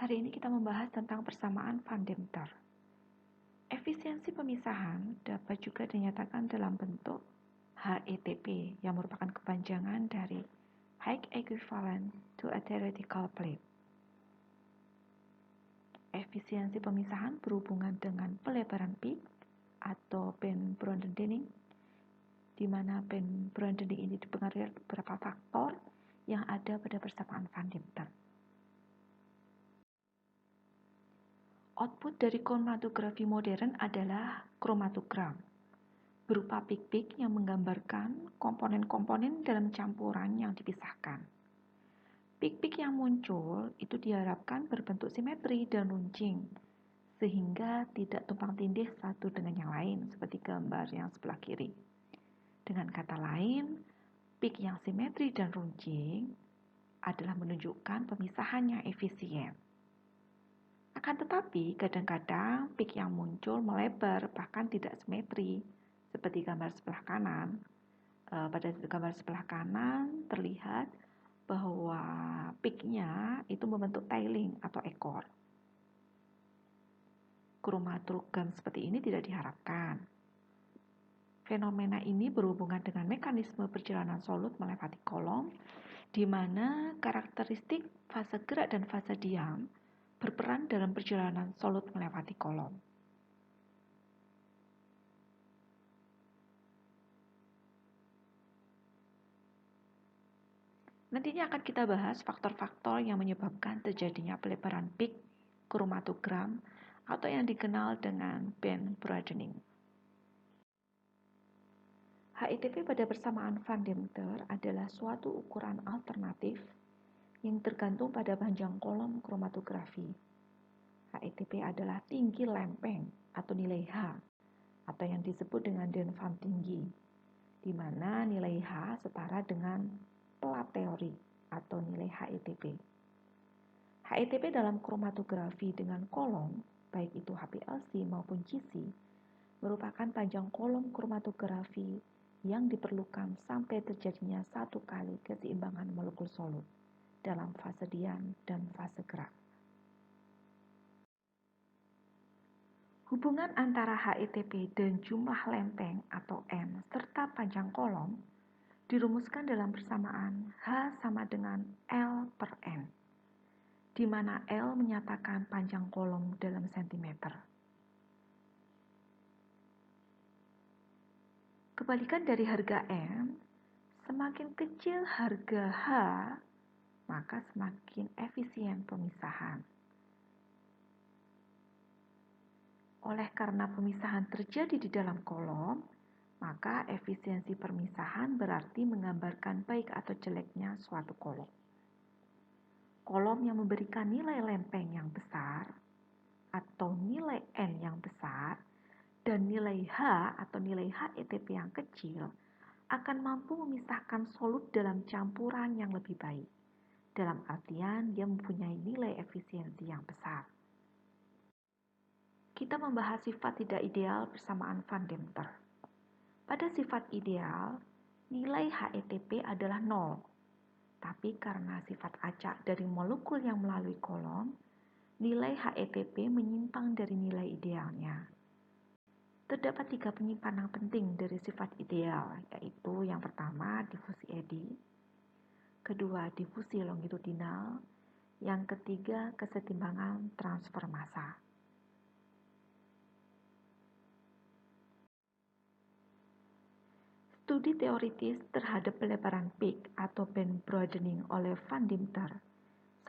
Hari ini kita membahas tentang persamaan Van Deventer. Efisiensi pemisahan dapat juga dinyatakan dalam bentuk HETP yang merupakan kepanjangan dari Height Equivalent to a Theoretical Plate. Efisiensi pemisahan berhubungan dengan pelebaran peak atau band broadening, di mana band broadening ini dipengaruhi oleh beberapa faktor yang ada pada persamaan Van Deventer. Output dari kromatografi modern adalah kromatogram, berupa pik-pik yang menggambarkan komponen-komponen dalam campuran yang dipisahkan. Pik-pik yang muncul itu diharapkan berbentuk simetri dan runcing, sehingga tidak tumpang tindih satu dengan yang lain, seperti gambar yang sebelah kiri. Dengan kata lain, pik yang simetri dan runcing adalah menunjukkan pemisahan yang efisien. Akan tetapi, kadang-kadang pik yang muncul melebar, bahkan tidak simetri, seperti gambar sebelah kanan. Pada gambar sebelah kanan terlihat bahwa piknya itu membentuk tailing atau ekor. Kromatogram seperti ini tidak diharapkan. Fenomena ini berhubungan dengan mekanisme perjalanan solut melewati kolom, di mana karakteristik fase gerak dan fase diam berperan dalam perjalanan solut melewati kolom. Nantinya akan kita bahas faktor-faktor yang menyebabkan terjadinya pelebaran pik kromatogram atau yang dikenal dengan band broadening. HETP pada persamaan Van Deventer adalah suatu ukuran alternatif yang tergantung pada panjang kolom kromatografi. HETP adalah tinggi lempeng atau nilai H, atau yang disebut dengan Denvan tinggi, di mana nilai H setara dengan plat teori atau nilai HETP. HETP dalam kromatografi dengan kolom, baik itu HPLC maupun GC, merupakan panjang kolom kromatografi yang diperlukan sampai terjadinya satu kali keseimbangan molekul solut dalam fase diam dan fase gerak. Hubungan antara HETP dan jumlah lempeng atau N serta panjang kolom dirumuskan dalam persamaan H sama dengan L per N, di mana L menyatakan panjang kolom dalam sentimeter. Kebalikan dari harga N, semakin kecil harga H, maka semakin efisien pemisahan. Oleh karena pemisahan terjadi di dalam kolom, maka efisiensi pemisahan berarti menggambarkan baik atau jeleknya suatu kolom. Kolom yang memberikan nilai lempeng yang besar atau nilai N yang besar dan nilai H atau nilai HETP yang kecil akan mampu memisahkan solut dalam campuran yang lebih baik. Dalam artian dia mempunyai nilai efisiensi yang besar. Kita membahas sifat tidak ideal persamaan Van Deventer. Pada sifat ideal, nilai HETP adalah 0. Tapi karena sifat acak dari molekul yang melalui kolom, nilai HETP menyimpang dari nilai idealnya. Terdapat 3 penyimpanan penting dari sifat ideal, yaitu yang pertama difusi eddy, kedua difusi longitudinal, yang ketiga kesetimbangan transfer massa. Studi teoritis terhadap pelebaran peak atau band broadening oleh Van Deventer,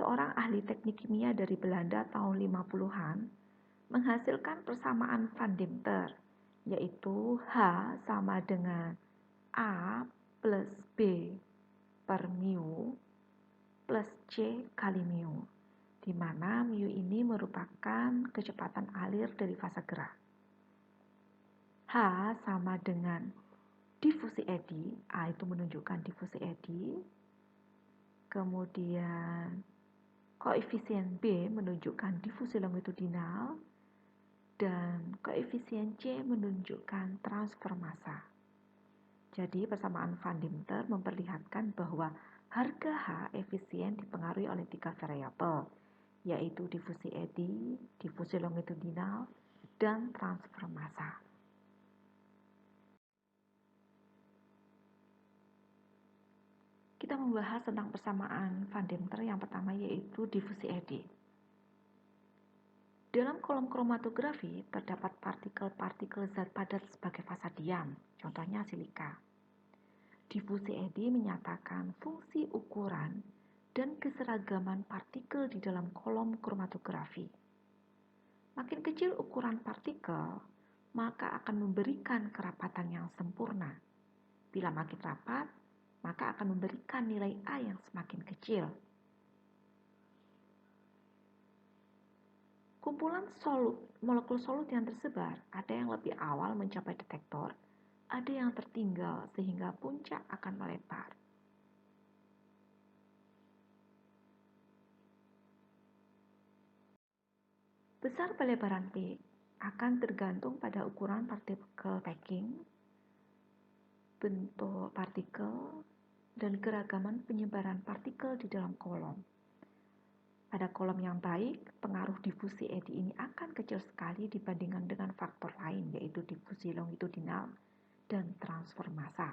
seorang ahli teknik kimia dari Belanda tahun 50-an, menghasilkan persamaan Van Deventer, yaitu H sama dengan A plus B per mu plus C kali mu, di mana mu ini merupakan kecepatan alir dari fase gerak. H sama dengan difusi eddy, A itu menunjukkan difusi eddy, kemudian koefisien B menunjukkan difusi longitudinal, dan koefisien C menunjukkan transfer massa. Jadi persamaan Van Deventer memperlihatkan bahwa harga H efisien dipengaruhi oleh 3 variabel, yaitu difusi eddy, difusi longitudinal, dan transfer massa. Kita membahas tentang persamaan Van Deventer yang pertama, yaitu difusi eddy. Dalam kolom kromatografi terdapat partikel-partikel zat padat sebagai fasa diam, contohnya silika. Difusi eddy menyatakan fungsi ukuran dan keseragaman partikel di dalam kolom kromatografi. Makin kecil ukuran partikel, maka akan memberikan kerapatan yang sempurna. Bila makin rapat, maka akan memberikan nilai A yang semakin kecil. Kumpulan molekul solut yang tersebar, ada yang lebih awal mencapai detektor, ada yang tertinggal sehingga puncak akan melebar. Besar pelebaran peak akan tergantung pada ukuran partikel packing, bentuk partikel, dan keragaman penyebaran partikel di dalam kolom. Pada kolom yang baik, pengaruh difusi eddy ini akan kecil sekali dibandingkan dengan faktor lain, yaitu difusi longitudinal dan transfer massa.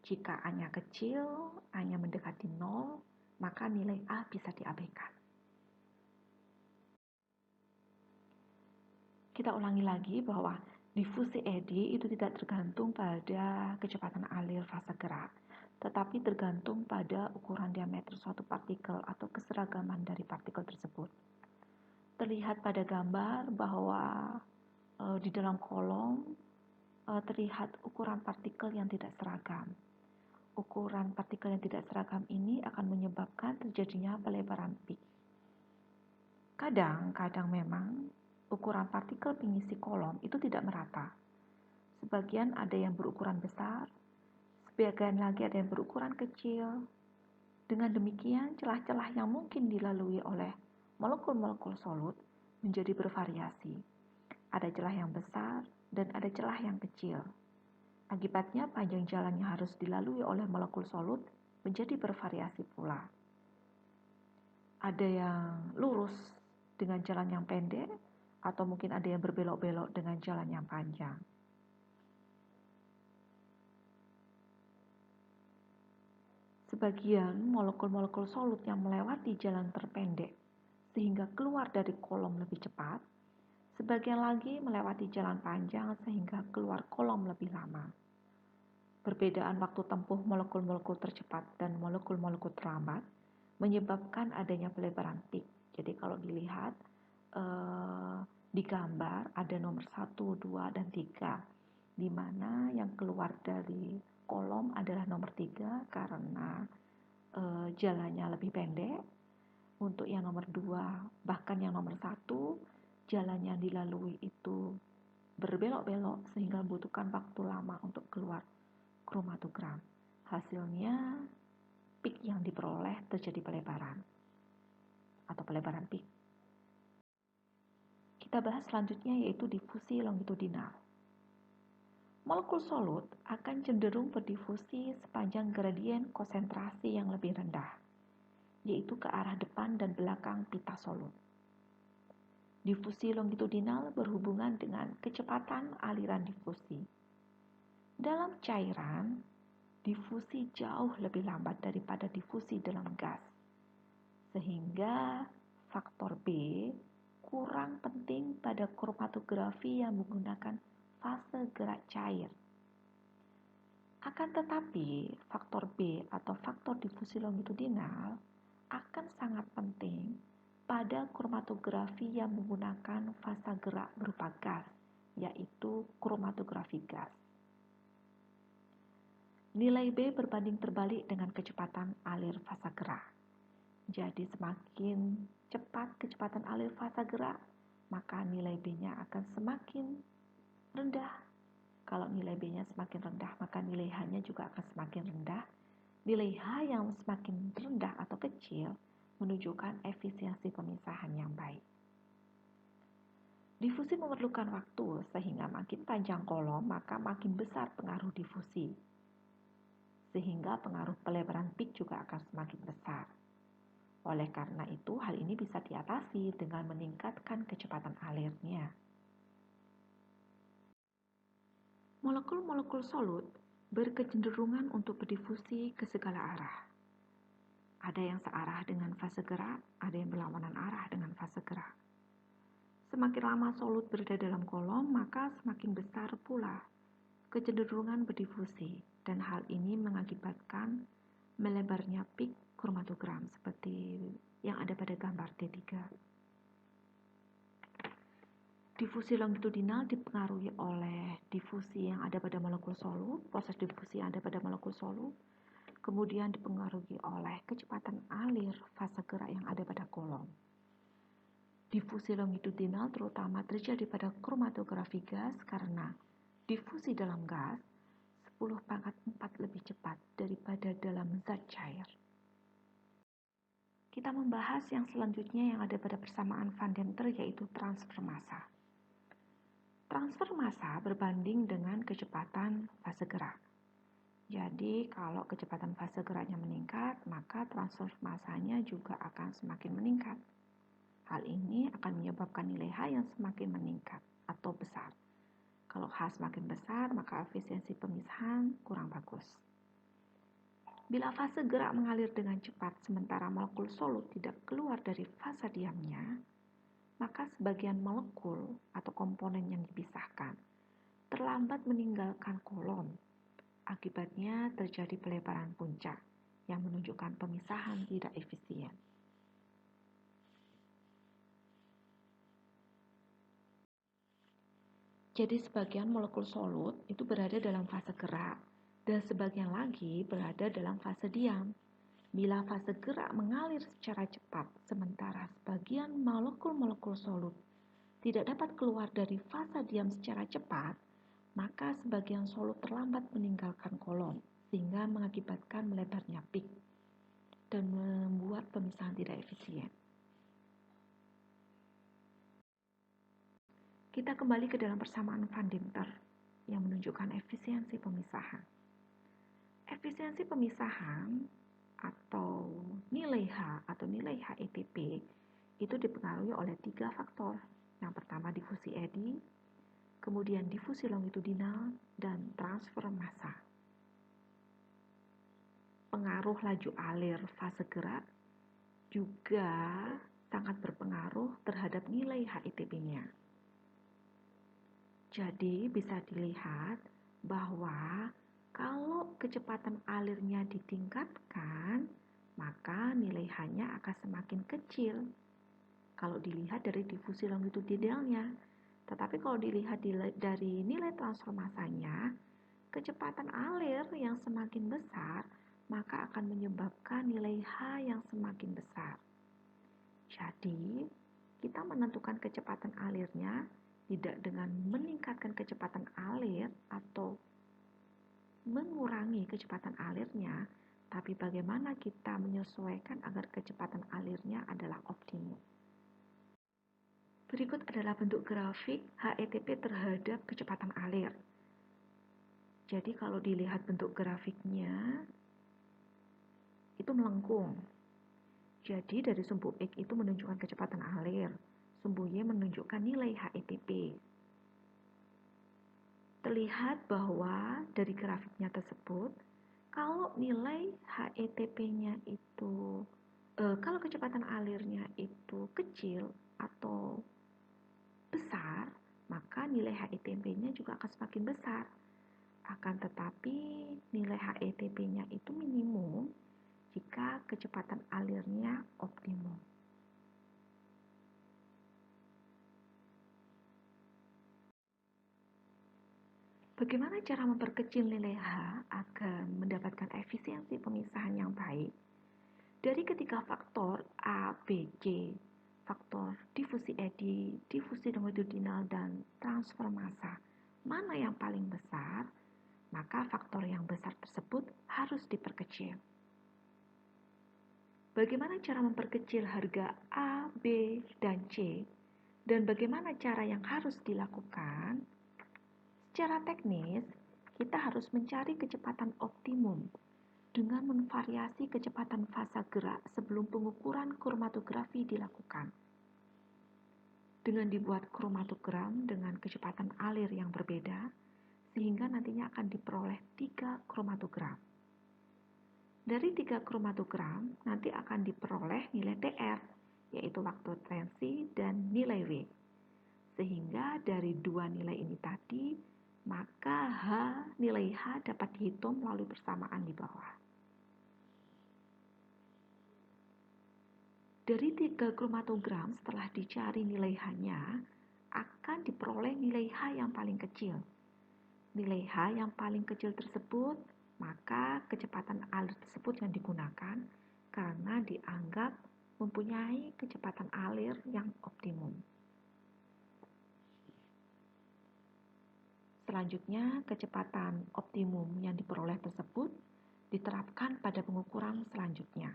Jika A-nya kecil, A-nya mendekati 0, maka nilai A bisa diabaikan. Kita ulangi lagi bahwa difusi eddy itu tidak tergantung pada kecepatan alir fase gerak, tetapi tergantung pada ukuran diameter suatu partikel atau keseragaman dari partikel tersebut. Terlihat pada gambar bahwa di dalam kolom terlihat ukuran partikel yang tidak seragam. Ukuran partikel yang tidak seragam ini akan menyebabkan terjadinya pelebaran peak. Kadang memang ukuran partikel pengisi kolom itu tidak merata. Sebagian ada yang berukuran besar, sebagian lagi ada yang berukuran kecil. Dengan demikian, celah-celah yang mungkin dilalui oleh molekul-molekul solut menjadi bervariasi. Ada celah yang besar dan ada celah yang kecil. Akibatnya, panjang jalan yang harus dilalui oleh molekul solut menjadi bervariasi pula. Ada yang lurus dengan jalan yang pendek, atau mungkin ada yang berbelok-belok dengan jalan yang panjang. Sebagian molekul-molekul solut yang melewati jalan terpendek sehingga keluar dari kolom lebih cepat, sebagian lagi melewati jalan panjang sehingga keluar kolom lebih lama. Perbedaan waktu tempuh molekul-molekul tercepat dan molekul-molekul terlambat menyebabkan adanya pelebaran peak. Jadi kalau dilihat di gambar ada nomor 1, 2, dan 3, di mana yang keluar dari kolom adalah nomor 3 karena jalannya lebih pendek. Untuk yang nomor 2, bahkan yang nomor 1, jalannya dilalui itu berbelok-belok sehingga membutuhkan waktu lama untuk keluar kromatogram. Hasilnya, peak yang diperoleh terjadi pelebaran atau pelebaran peak. Kita bahas selanjutnya yaitu difusi longitudinal. Molekul solut akan cenderung berdifusi sepanjang gradien konsentrasi yang lebih rendah, yaitu ke arah depan dan belakang pita solut. Difusi longitudinal berhubungan dengan kecepatan aliran difusi. Dalam cairan, difusi jauh lebih lambat daripada difusi dalam gas, sehingga faktor B kurang penting pada kromatografi yang menggunakan fase gerak cair. Akan tetapi, faktor B atau faktor difusi longitudinal akan sangat penting pada kromatografi yang menggunakan fase gerak berupa gas, yaitu kromatografi gas. Nilai B berbanding terbalik dengan kecepatan alir fase gerak. Jadi semakin cepat kecepatan alir fase gerak, maka nilai B-nya akan semakin rendah. Kalau nilai B-nya semakin rendah, maka nilai H-nya juga akan semakin rendah. Nilai H yang semakin rendah atau kecil menunjukkan efisiensi pemisahan yang baik. Difusi memerlukan waktu, sehingga makin panjang kolom, maka makin besar pengaruh difusi. Sehingga pengaruh pelebaran peak juga akan semakin besar. Oleh karena itu, hal ini bisa diatasi dengan meningkatkan kecepatan alirnya. Molekul-molekul solut berkecenderungan untuk berdifusi ke segala arah. Ada yang searah dengan fase gerak, ada yang berlawanan arah dengan fase gerak. Semakin lama solut berada dalam kolom, maka semakin besar pula kecenderungan berdifusi, dan hal ini mengakibatkan melebarnya peak kromatogram seperti yang ada pada gambar D3. Difusi longitudinal dipengaruhi oleh difusi yang ada pada molekul solut, proses difusi yang ada pada molekul solut, kemudian dipengaruhi oleh kecepatan alir fase gerak yang ada pada kolom. Difusi longitudinal terutama terjadi pada kromatografi gas karena difusi dalam gas 10⁴ lebih cepat daripada dalam zat cair. Kita membahas yang selanjutnya yang ada pada persamaan Van Deventer, yaitu transfer massa. Transfer massa berbanding dengan kecepatan fase gerak. Jadi, kalau kecepatan fase geraknya meningkat, maka transfer massanya juga akan semakin meningkat. Hal ini akan menyebabkan nilai H yang semakin meningkat atau besar. Kalau H semakin besar, maka efisiensi pemisahan kurang bagus. Bila fase gerak mengalir dengan cepat sementara molekul solut tidak keluar dari fase diamnya, maka sebagian molekul atau komponen yang dipisahkan terlambat meninggalkan kolom. Akibatnya terjadi pelebaran puncak yang menunjukkan pemisahan tidak efisien. Jadi sebagian molekul solut itu berada dalam fase gerak dan sebagian lagi berada dalam fase diam. Bila fase gerak mengalir secara cepat, sementara sebagian molekul-molekul solut tidak dapat keluar dari fase diam secara cepat, maka sebagian solut terlambat meninggalkan kolom, sehingga mengakibatkan melebarnya peak dan membuat pemisahan tidak efisien. Kita kembali ke dalam persamaan Van Deventer yang menunjukkan efisiensi pemisahan. Efisiensi pemisahan atau nilai H atau nilai HETP itu dipengaruhi oleh 3 faktor. Yang pertama difusi eddy, kemudian difusi longitudinal, dan transfer massa. Pengaruh laju alir fase gerak juga sangat berpengaruh terhadap nilai HETP-nya. Jadi bisa dilihat bahwa kalau kecepatan alirnya ditingkatkan, maka nilai H-nya akan semakin kecil kalau dilihat dari difusi longitudinalnya. Tetapi kalau dilihat dari nilai transfer massanya, kecepatan alir yang semakin besar, maka akan menyebabkan nilai H yang semakin besar. Jadi, kita menentukan kecepatan alirnya tidak dengan meningkatkan kecepatan alir atau mengurangi kecepatan alirnya, tapi bagaimana kita menyesuaikan agar kecepatan alirnya adalah optimum. Berikut adalah bentuk grafik HETP terhadap kecepatan alir. Jadi kalau dilihat bentuk grafiknya, itu melengkung. Jadi dari sumbu X itu menunjukkan kecepatan alir, sumbu Y menunjukkan nilai HETP. Terlihat bahwa dari grafiknya tersebut, kalau nilai HETP-nya itu, kalau kecepatan alirnya itu kecil atau besar, maka nilai HETP-nya juga akan semakin besar. Akan tetapi nilai HETP-nya itu minimum jika kecepatan alirnya optimum. Bagaimana cara memperkecil nilai H agar mendapatkan efisiensi pemisahan yang baik? Dari ketiga faktor A, B, C, faktor difusi eddy, difusi longitudinal, dan transfer massa, mana yang paling besar? Maka faktor yang besar tersebut harus diperkecil. Bagaimana cara memperkecil harga A, B, dan C? Dan bagaimana cara yang harus dilakukan? Secara teknis, kita harus mencari kecepatan optimum dengan memvariasi kecepatan fasa gerak sebelum pengukuran kromatografi dilakukan. Dengan dibuat kromatogram dengan kecepatan alir yang berbeda, sehingga nantinya akan diperoleh 3 kromatogram. Dari 3 kromatogram, nanti akan diperoleh nilai TR, yaitu waktu tensi dan nilai W. Sehingga dari dua nilai ini tadi, maka nilai H dapat dihitung melalui persamaan di bawah. Dari 3 kromatogram setelah dicari nilai H-nya, akan diperoleh nilai H yang paling kecil. Nilai H yang paling kecil tersebut, maka kecepatan alir tersebut yang digunakan karena dianggap mempunyai kecepatan alir yang optimum. Selanjutnya, kecepatan optimum yang diperoleh tersebut diterapkan pada pengukuran selanjutnya.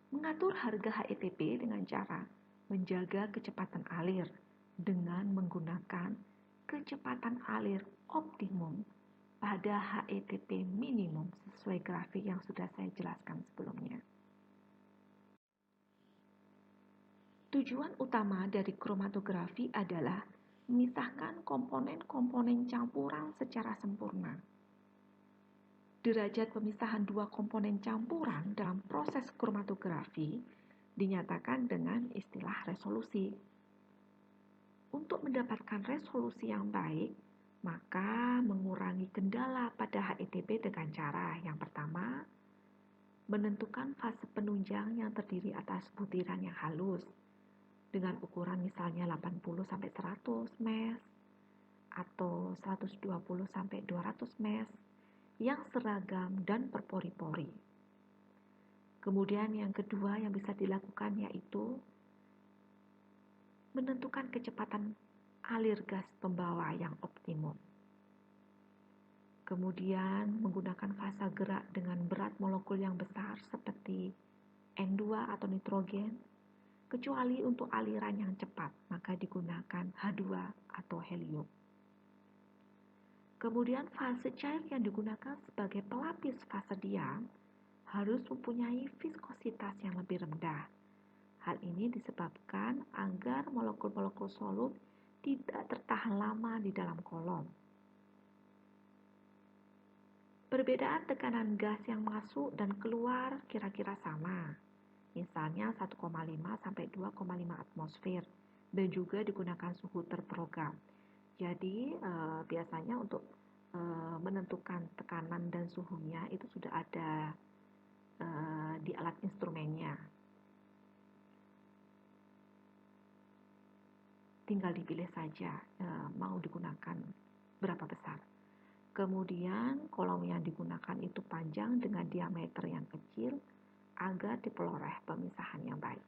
Mengatur harga HETP dengan cara menjaga kecepatan alir dengan menggunakan kecepatan alir optimum pada HETP minimum sesuai grafik yang sudah saya jelaskan sebelumnya. Tujuan utama dari kromatografi adalah memisahkan komponen-komponen campuran secara sempurna. Derajat pemisahan dua komponen campuran dalam proses kromatografi dinyatakan dengan istilah resolusi. Untuk mendapatkan resolusi yang baik, maka mengurangi kendala pada HETP dengan cara yang pertama, menentukan fase penunjang yang terdiri atas butiran yang halus dengan ukuran misalnya 80-100 mes atau 120-200 mes yang seragam dan berpori-pori. Kemudian yang kedua yang bisa dilakukan yaitu menentukan kecepatan alir gas pembawa yang optimum. Kemudian menggunakan fasa gerak dengan berat molekul yang besar seperti N2 atau nitrogen, kecuali untuk aliran yang cepat, maka digunakan H2 atau helium. Kemudian fase cair yang digunakan sebagai pelapis fase diam harus mempunyai viskositas yang lebih rendah. Hal ini disebabkan agar molekul-molekul solut tidak tertahan lama di dalam kolom. Perbedaan tekanan gas yang masuk dan keluar kira-kira sama. Misalnya 1,5 sampai 2,5 atmosfer dan juga digunakan suhu terprogram. Jadi biasanya untuk menentukan tekanan dan suhunya itu sudah ada di alat instrumennya. Tinggal dipilih saja mau digunakan berapa besar. Kemudian kolom yang digunakan itu panjang dengan diameter yang kecil agar diperoleh pemisahan yang baik.